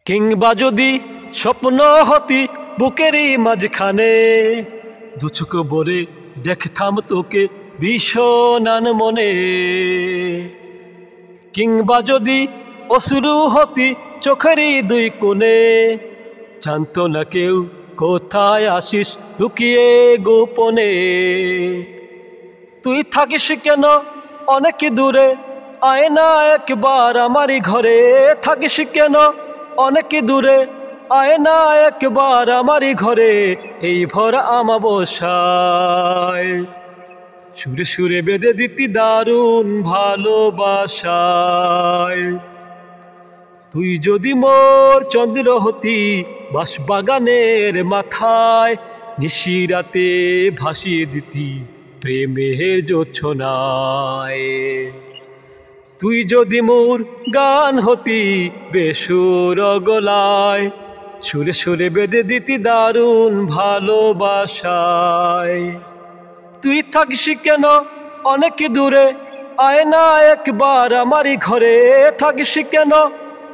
কিংবা যদি স্বপ্ন হতি বুকেরই মাঝখানে, দু চোখ ভরে দেখতাম তোকে ভীষণ মনে। কিংবা যদি অশ্রু হতি চোখেরই দুই কোণে, জানতো না কেউ কোথায় আসিস লুকিয়ে গোপনে। তুই থাকিস কেন অনেক দূরে, আয় না একবার আমারই ঘরে। থাকিস কেন অনেক দূরে, আয় না একবার আমারই ঘরে। এই ভরা আমাবস্যায় সুরে সুরে বেঁধে দিতি দারুণ ভালোবাসায়। তুই যদি মোর চন্দ্র হতি বাঁশবাগানের মাথায়, নিশিরাতে ভাসিয়ে দিতি প্রেমের জোছনায়। তুই যদি মোর গান হতি বেসুর গলায়, সুরে সুরে বেঁধে দিতি দারুণ ভালোবাসায়। তুই থাকিস কেন অনেক দূরে, আয় না একবার আমারই ঘরে। থাকিস কেন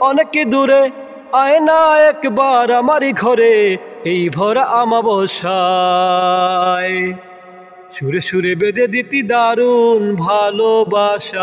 অনেক দূরে, আয় না একবার আমারই ঘরে। এই ভরা আমাবস্যায় সুরে সুরে বেঁধে দিতি দারুণ ভালোবাসায়।